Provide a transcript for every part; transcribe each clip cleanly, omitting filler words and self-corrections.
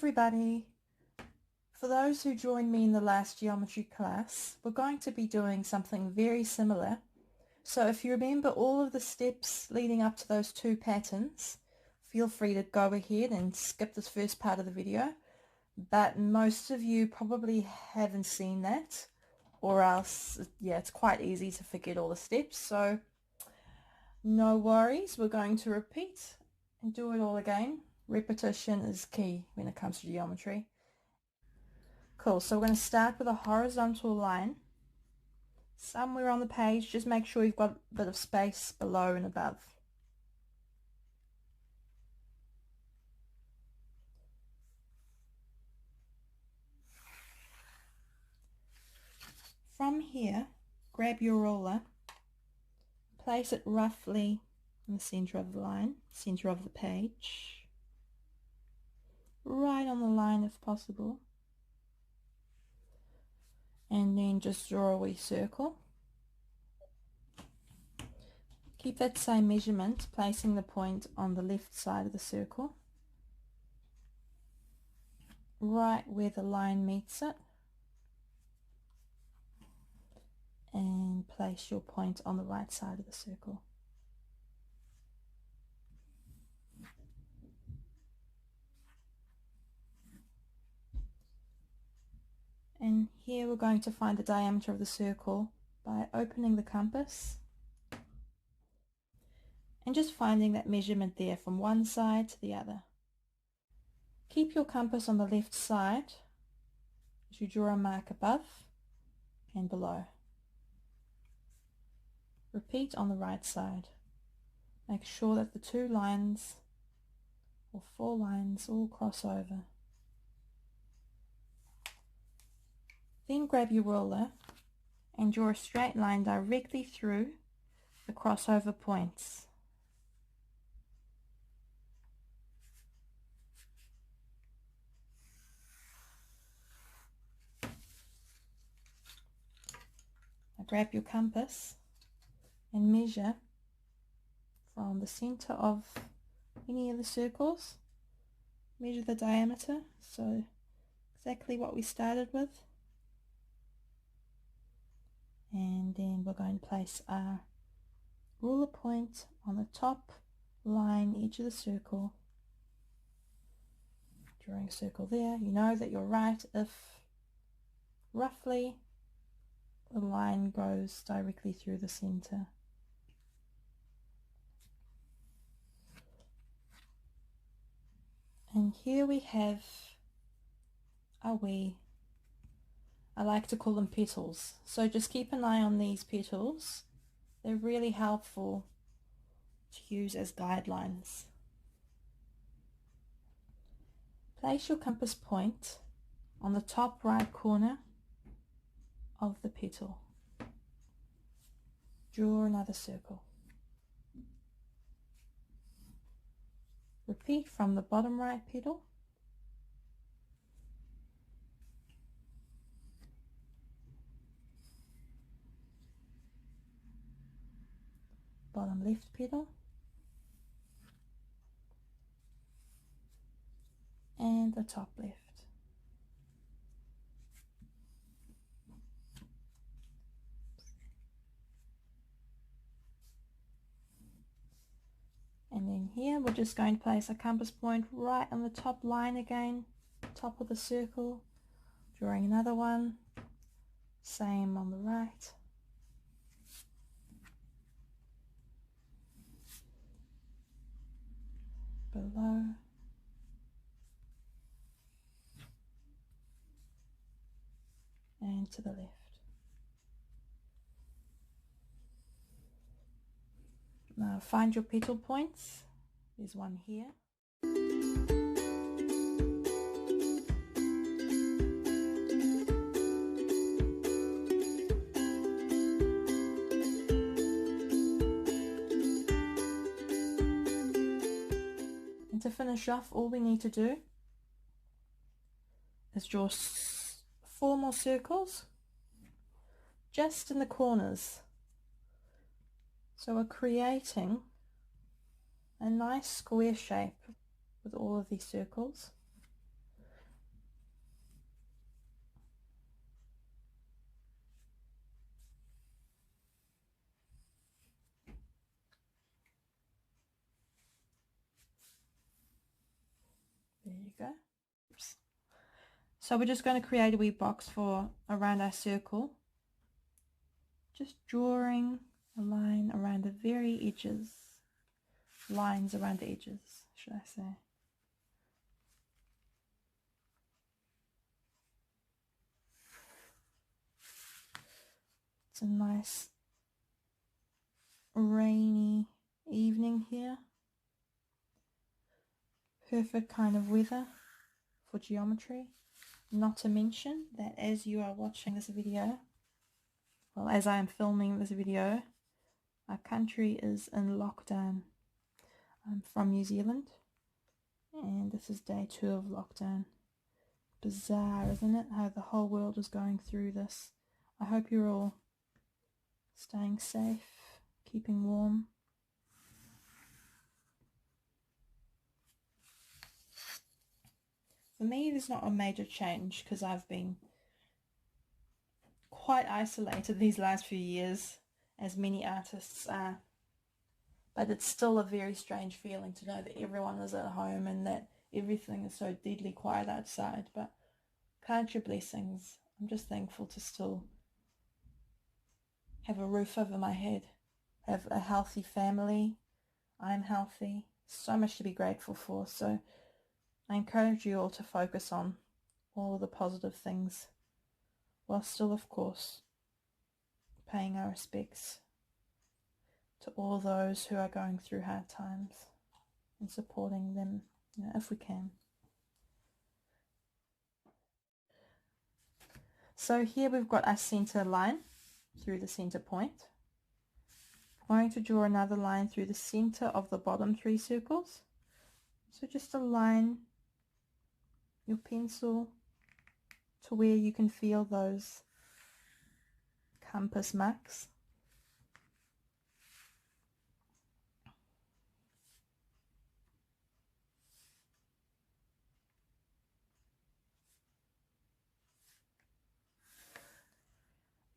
everybody! For those who joined me in the last geometry class, we're going to be doing something very similar. So if you remember all of the steps leading up to those two patterns, feel free to go ahead and skip this first part of the video. But most of you probably haven't seen that, or else, yeah, it's quite easy to forget all the steps. So no worries, we're going to repeat and do it all again. Repetition is key when it comes to geometry. Cool, so we're going to start with a horizontal line somewhere on the page. Just make sure you've got a bit of space below and above. From here, grab your ruler, place it roughly in the center of the line, center of the page, right on the line if possible, and then just draw a wee circle. Keep that same measurement, placing the point on the left side of the circle, right where the line meets it, and place your point on the right side of the circle. And here we're going to find the diameter of the circle by opening the compass and just finding that measurement there from one side to the other. Keep your compass on the left side as you draw a mark above and below. Repeat on the right side. Make sure that the two lines or four lines all cross over. Then grab your ruler and draw a straight line directly through the crossover points. Now grab your compass and measure from the center of any of the circles. Measure the diameter, so exactly what we started with. And then we're going to place our ruler point on the top line edge of the circle. Drawing a circle there. You know that you're right if roughly the line goes directly through the center. And here we have a wee, I like to call them petals. So just keep an eye on these petals. They're really helpful to use as guidelines. Place your compass point on the top right corner of the petal. Draw another circle. Repeat from the bottom right petal. Bottom left petal. And the top left. And then here we're just going to place a compass point right on the top line again, top of the circle, drawing another one, same on the right. Below. And to the left. Now find your petal points. There's one here. And to finish off, all we need to do is draw 4 more circles just in the corners. So we're creating a nice square shape with all of these circles. go. Oops. So we're just going to create a wee box for around our circle. Just drawing a line around the very edges. Lines around the edges, should I say. It's a nice rainy evening here. Perfect kind of weather for geometry. Not to mention that as you are watching this video, well, as I am filming this video, our country is in lockdown. I'm from New Zealand and this is day 2 of lockdown. Bizarre, isn't it, how the whole world is going through this. I hope you're all staying safe, keeping warm. For me, there's not a major change because I've been quite isolated these last few years, as many artists are. But it's still a very strange feeling to know that everyone is at home and that everything is so deadly quiet outside. But count your blessings. I'm just thankful to still have a roof over my head, have a healthy family. I'm healthy. So much to be grateful for. So I encourage you all to focus on all the positive things, while still, of course, paying our respects to all those who are going through hard times and supporting them, if we can. So here we've got our center line through the center point. I'm going to draw another line through the center of the bottom 3 circles. So just align your pencil to where you can feel those compass marks.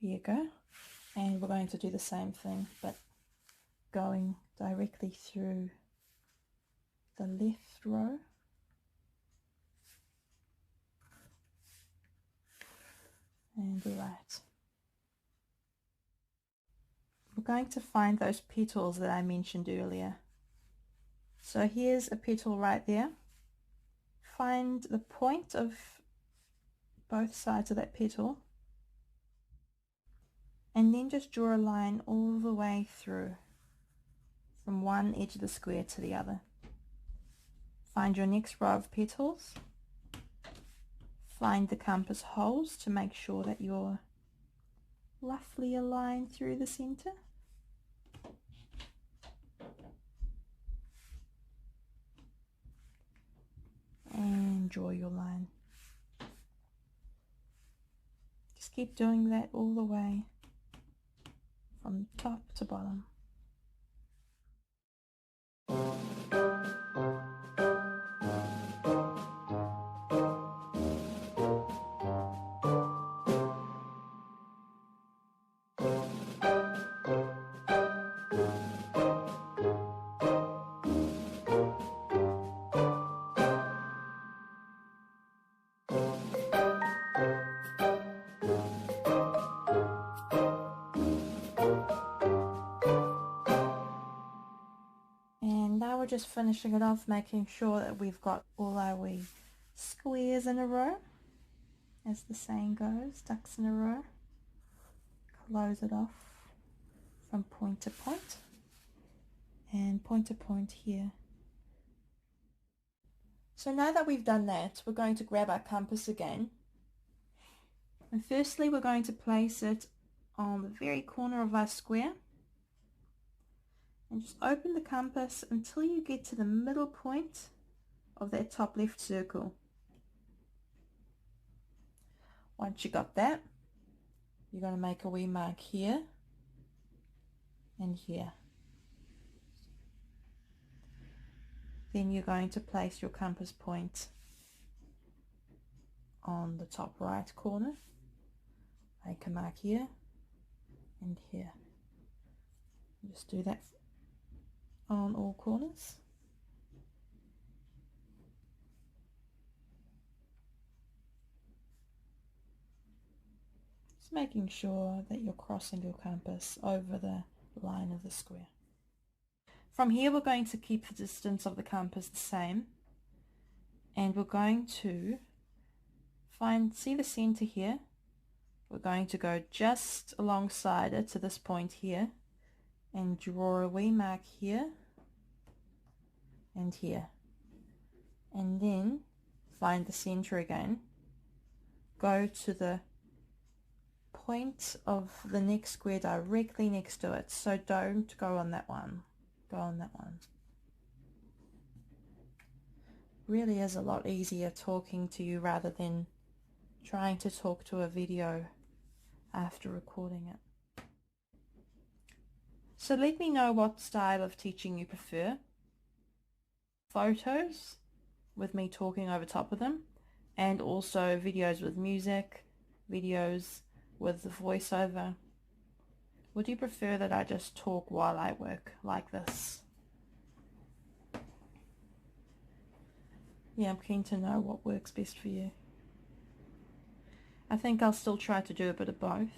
There you go. And we're going to do the same thing, but going directly through the left row. And the right. We're going to find those petals that I mentioned earlier. So here's a petal right there. Find the point of both sides of that petal and then just draw a line all the way through from one edge of the square to the other. Find your next row of petals. Find the compass holes to make sure that you're roughly aligned through the center. And draw your line. Just keep doing that all the way from top to bottom. Now we're just finishing it off, making sure that we've got all our wee squares in a row, as the saying goes, ducks in a row. Close it off from point to point and point to point here. So now that we've done that, we're going to grab our compass again, and firstly we're going to place it on the very corner of our square. And just open the compass until you get to the middle point of that top left circle. Once you got that, you're going to make a wee mark here and here. Then you're going to place your compass point on the top right corner. Make a mark here and here. Just do that on all corners. Just making sure that you're crossing your compass over the line of the square. From here we're going to keep the distance of the compass the same, and we're going to see the center here. We're going to go just alongside it to this point here and draw a wee mark here and here, and then find the center again, go to the point of the next square directly next to it, so don't go on that one, go on that one. Really is a lot easier talking to you rather than trying to talk to a video after recording it. So let me know what style of teaching you prefer. Photos with me talking over top of them, and also videos with music, videos with the voiceover. Would you prefer that I just talk while I work like this? Yeah, I'm keen to know what works best for you. I think I'll still try to do a bit of both.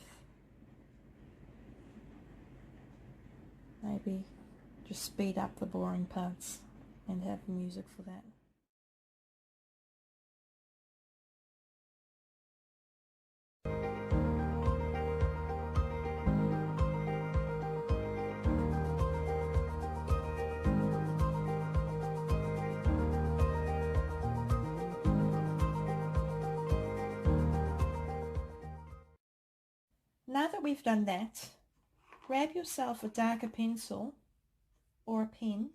Maybe just speed up the boring parts and have music for that. Now that we've done that, grab yourself a darker pencil or a pen .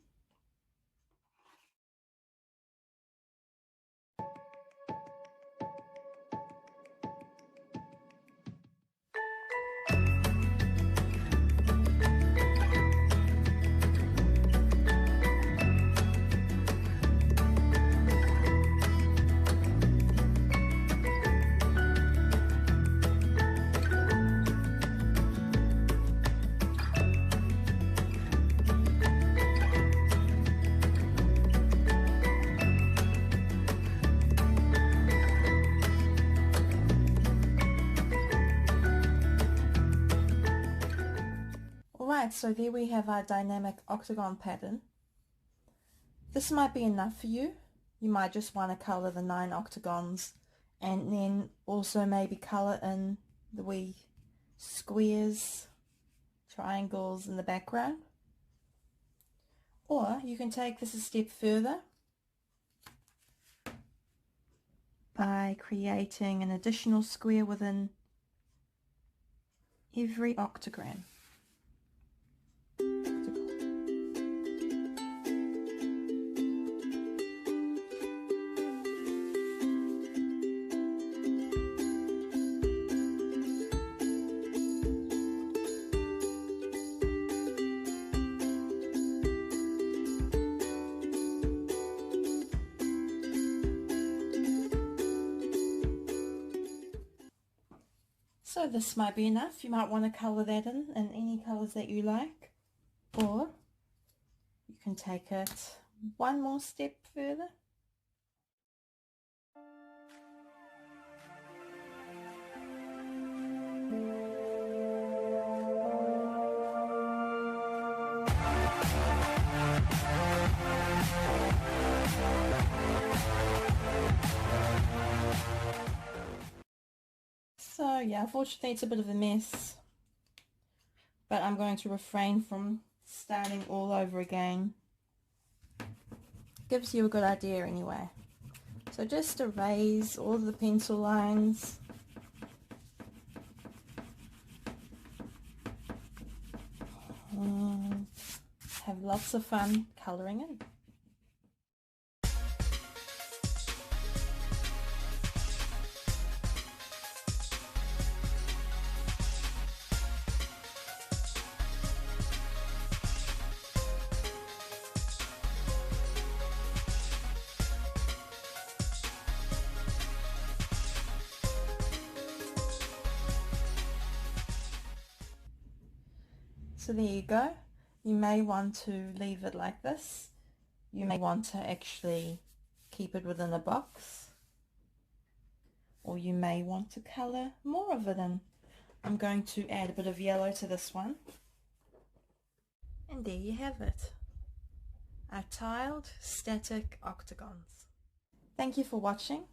Alright, so there we have our dynamic octagon pattern. This might be enough for you. You might just want to colour the 9 octagons and then also maybe colour in the wee squares, triangles in the background. Or you can take this a step further by creating an additional square within every octagon. So this might be enough. You might want to colour that in any colours that you like, or you can take it one more step further. So yeah, unfortunately it's a bit of a mess, but I'm going to refrain from starting all over again. Gives you a good idea anyway. So just erase all of the pencil lines. And have lots of fun colouring in. So there you go. You may want to leave it like this. You may want to actually keep it within a box. Or you may want to colour more of it in. I'm going to add a bit of yellow to this one. And there you have it, our tiled static octagons. Thank you for watching.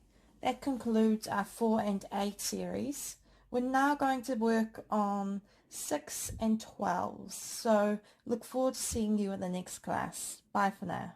That concludes our 4 and 8 series. We're now going to work on 6 and 12. So look forward to seeing you in the next class. Bye for now.